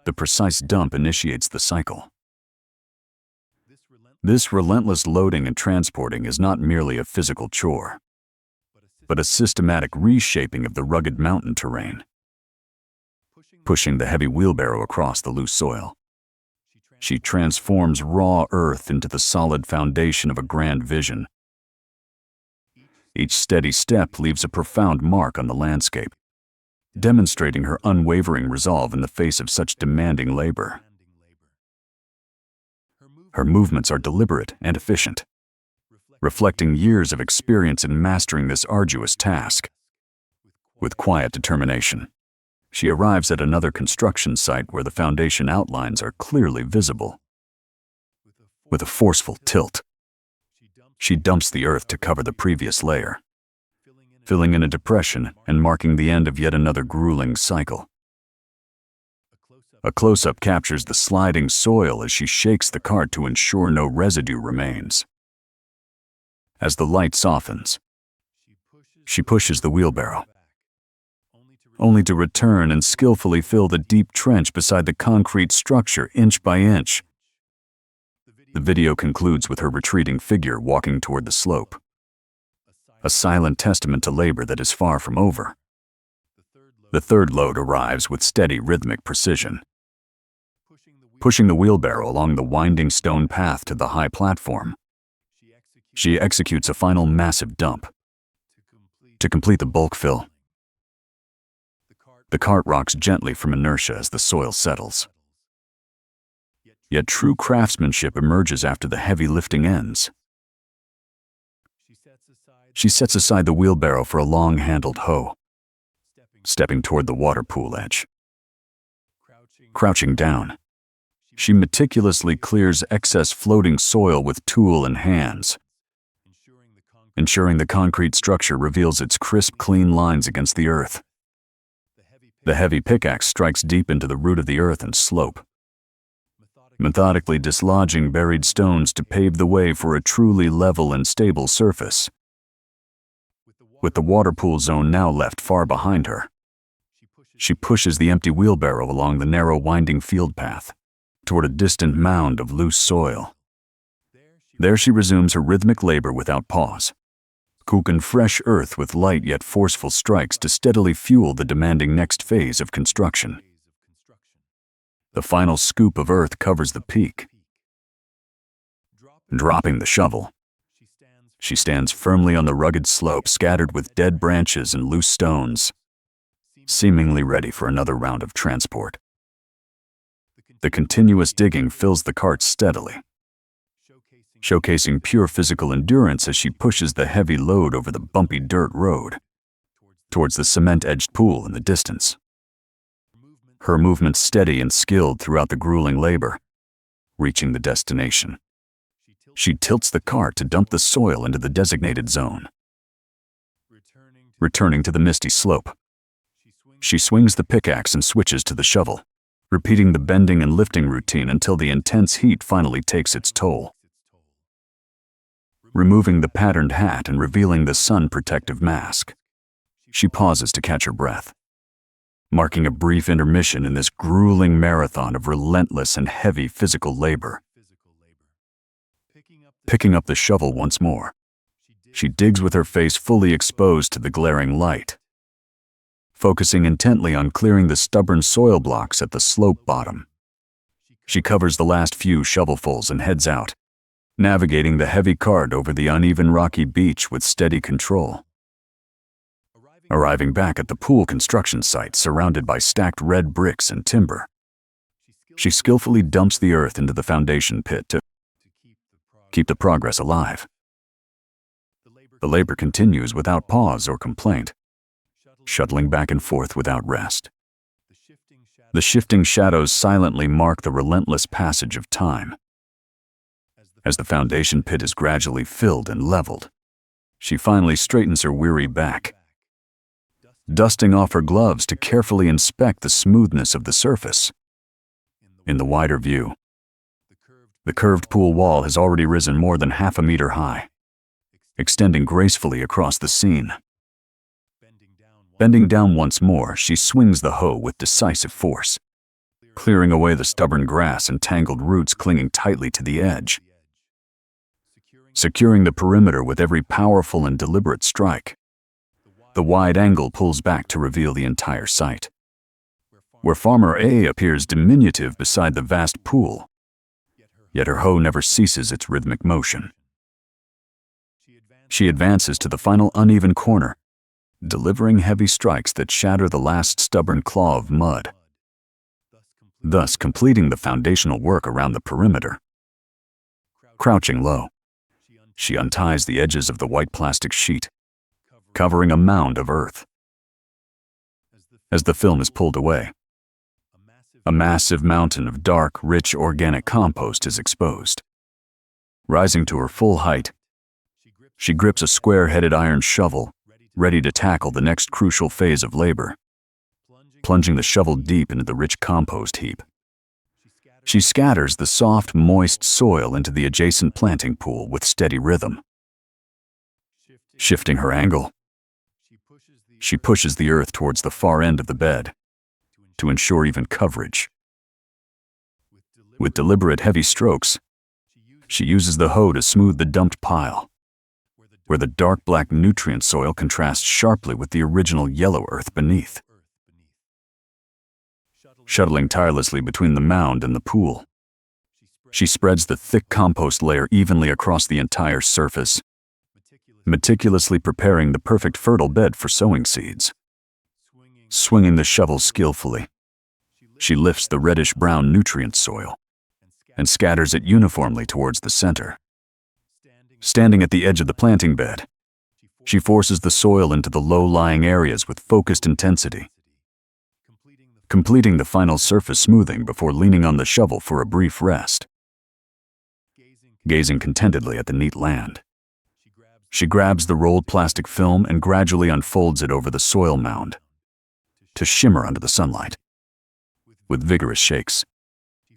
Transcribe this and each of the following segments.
The precise dump initiates the cycle. This relentless loading and transporting is not merely a physical chore, but a systematic reshaping of the rugged mountain terrain, pushing the heavy wheelbarrow across the loose soil. She transforms raw earth into the solid foundation of a grand vision. Each steady step leaves a profound mark on the landscape, demonstrating her unwavering resolve in the face of such demanding labor. Her movements are deliberate and efficient, reflecting years of experience in mastering this arduous task. With quiet determination, she arrives at another construction site where the foundation outlines are clearly visible. With a forceful tilt, she dumps the earth to cover the previous layer, filling in a depression and marking the end of yet another grueling cycle. A close-up captures the sliding soil as she shakes the cart to ensure no residue remains. As the light softens, she pushes the wheelbarrow, only to return and skillfully fill the deep trench beside the concrete structure inch by inch. The video concludes with her retreating figure walking toward the slope, a silent testament to labor that is far from over. The third load arrives with steady rhythmic precision, pushing the wheelbarrow along the winding stone path to the high platform. She executes a final massive dump. To complete the bulk fill, the cart rocks gently from inertia as the soil settles. Yet true craftsmanship emerges after the heavy lifting ends. She sets aside the wheelbarrow for a long-handled hoe, stepping toward the water pool edge. Crouching down, she meticulously clears excess floating soil with tool and hands, ensuring the concrete structure reveals its crisp, clean lines against the earth. The heavy pickaxe strikes deep into the root of the earth and slope, methodically dislodging buried stones to pave the way for a truly level and stable surface. With the water pool zone now left far behind her, she pushes the empty wheelbarrow along the narrow winding field path toward a distant mound of loose soil. There she resumes her rhythmic labor without pause, cooking fresh earth with light yet forceful strikes to steadily fuel the demanding next phase of construction. The final scoop of earth covers the peak. Dropping the shovel, she stands firmly on the rugged slope scattered with dead branches and loose stones, seemingly ready for another round of transport. The continuous digging fills the cart steadily, showcasing pure physical endurance as she pushes the heavy load over the bumpy dirt road towards the cement-edged pool in the distance. Her movements steady and skilled throughout the grueling labor. Reaching the destination, she tilts the cart to dump the soil into the designated zone. Returning to the misty slope, she swings the pickaxe and switches to the shovel, repeating the bending and lifting routine until the intense heat finally takes its toll. Removing the patterned hat and revealing the sun-protective mask, she pauses to catch her breath, marking a brief intermission in this grueling marathon of relentless and heavy physical labor. Picking up the shovel once more, she digs with her face fully exposed to the glaring light, focusing intently on clearing the stubborn soil blocks at the slope bottom. She covers the last few shovelfuls and heads out, navigating the heavy cart over the uneven rocky beach with steady control. Arriving back at the pool construction site surrounded by stacked red bricks and timber, she skillfully dumps the earth into the foundation pit to keep the progress alive. The labor continues without pause or complaint, shuttling back and forth without rest. The shifting shadows silently mark the relentless passage of time. As the foundation pit is gradually filled and leveled, she finally straightens her weary back, dusting off her gloves to carefully inspect the smoothness of the surface. In the wider view, the curved pool wall has already risen more than half a meter high, extending gracefully across the scene. Bending down once more, she swings the hoe with decisive force, clearing away the stubborn grass and tangled roots clinging tightly to the edge, securing the perimeter with every powerful and deliberate strike. The wide angle pulls back to reveal the entire site, where Farmer A appears diminutive beside the vast pool, yet her hoe never ceases its rhythmic motion. She advances to the final uneven corner, delivering heavy strikes that shatter the last stubborn claw of mud, thus completing the foundational work around the perimeter. Crouching low, she unties the edges of the white plastic sheet, covering a mound of earth. As the film is pulled away, a massive mountain of dark, rich organic compost is exposed. Rising to her full height, she grips a square-headed iron shovel, ready to tackle the next crucial phase of labor, plunging the shovel deep into the rich compost heap. She scatters the soft, moist soil into the adjacent planting pool with steady rhythm. Shifting her angle, she pushes the earth towards the far end of the bed to ensure even coverage. With deliberate heavy strokes, she uses the hoe to smooth the dumped pile, where the dark black nutrient soil contrasts sharply with the original yellow earth beneath. Shuttling tirelessly between the mound and the pool, she spreads the thick compost layer evenly across the entire surface, meticulously preparing the perfect fertile bed for sowing seeds. Swinging the shovel skillfully, she lifts the reddish-brown nutrient soil and scatters it uniformly towards the center. Standing at the edge of the planting bed, she forces the soil into the low-lying areas with focused intensity, completing the final surface smoothing before leaning on the shovel for a brief rest. Gazing contentedly at the neat land, she grabs the rolled plastic film and gradually unfolds it over the soil mound to shimmer under the sunlight. With vigorous shakes,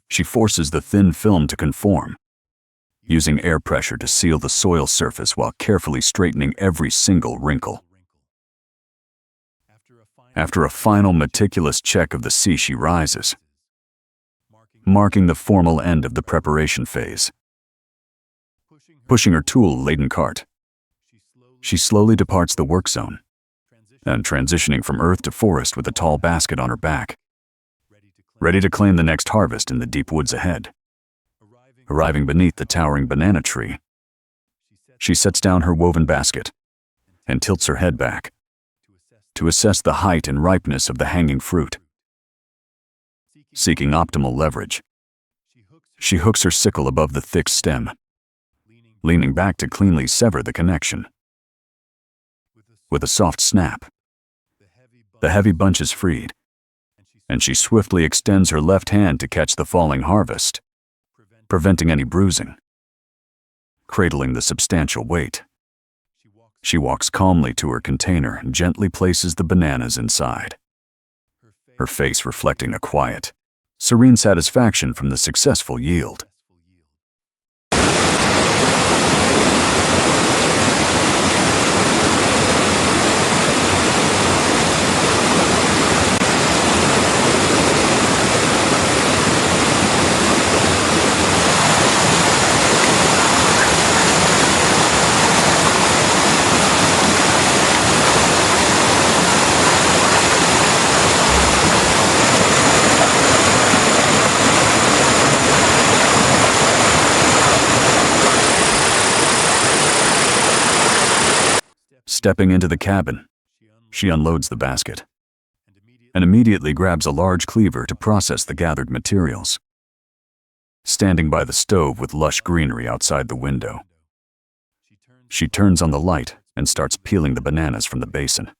she forces the thin film to conform, using air pressure to seal the soil surface while carefully straightening every single wrinkle. After a final meticulous check of the sea, she rises, marking the formal end of the preparation phase. Pushing her tool-laden cart, she slowly departs the work zone, and transitioning from earth to forest with a tall basket on her back, ready to claim the next harvest in the deep woods ahead. Arriving beneath the towering banana tree, she sets down her woven basket and tilts her head back to assess the height and ripeness of the hanging fruit. Seeking optimal leverage, she hooks her sickle above the thick stem, leaning back to cleanly sever the connection. With a soft snap, the heavy bunch is freed, and she swiftly extends her left hand to catch the falling harvest, preventing any bruising. Cradling the substantial weight, she walks calmly to her container and gently places the bananas inside, her face reflecting a quiet, serene satisfaction from the successful yield. Stepping into the cabin, she unloads the basket and immediately grabs a large cleaver to process the gathered materials. Standing by the stove with lush greenery outside the window, she turns on the light and starts peeling the bananas from the basin,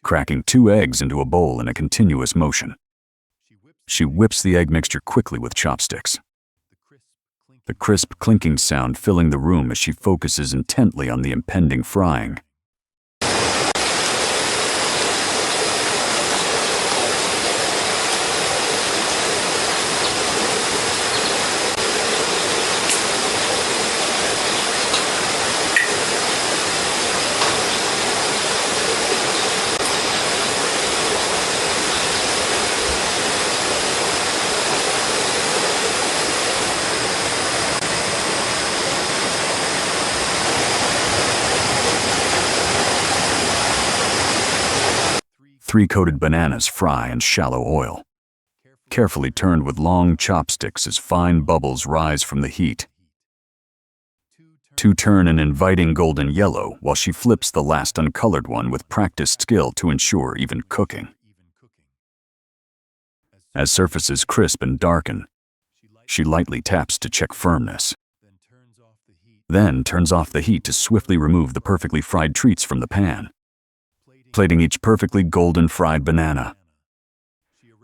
cracking 2 eggs into a bowl in a continuous motion. She whips the egg mixture quickly with chopsticks, the crisp clinking sound filling the room as she focuses intently on the impending frying. 3 coated bananas fry in shallow oil, carefully turned with long chopsticks as fine bubbles rise from the heat. 2 turn an inviting golden yellow while she flips the last uncolored one with practiced skill to ensure even cooking. As surfaces crisp and darken, she lightly taps to check firmness, then turns off the heat to swiftly remove the perfectly fried treats from the pan, plating each perfectly golden fried banana.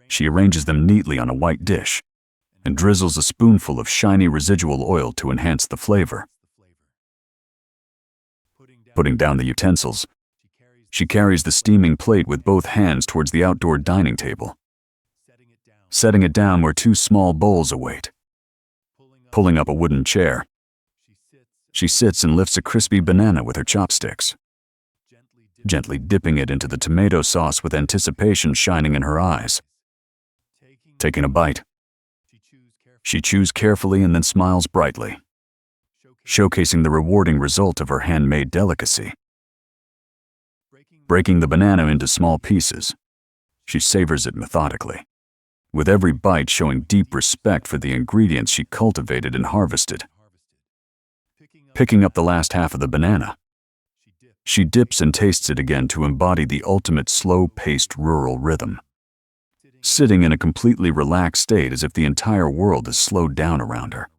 She arranges them neatly on a white dish and drizzles a spoonful of shiny residual oil to enhance the flavor. Putting down the utensils, she carries the steaming plate with both hands towards the outdoor dining table, setting it down where 2 small bowls await. Pulling up a wooden chair, she sits and lifts a crispy banana with her chopsticks, gently dipping it into the tomato sauce with anticipation shining in her eyes. Taking a bite, she chews carefully and then smiles brightly, showcasing the rewarding result of her handmade delicacy. Breaking the banana into small pieces, she savors it methodically, with every bite showing deep respect for the ingredients she cultivated and harvested. Picking up the last half of the banana, she dips and tastes it again to embody the ultimate slow-paced rural rhythm, sitting in a completely relaxed state as if the entire world is slowed down around her.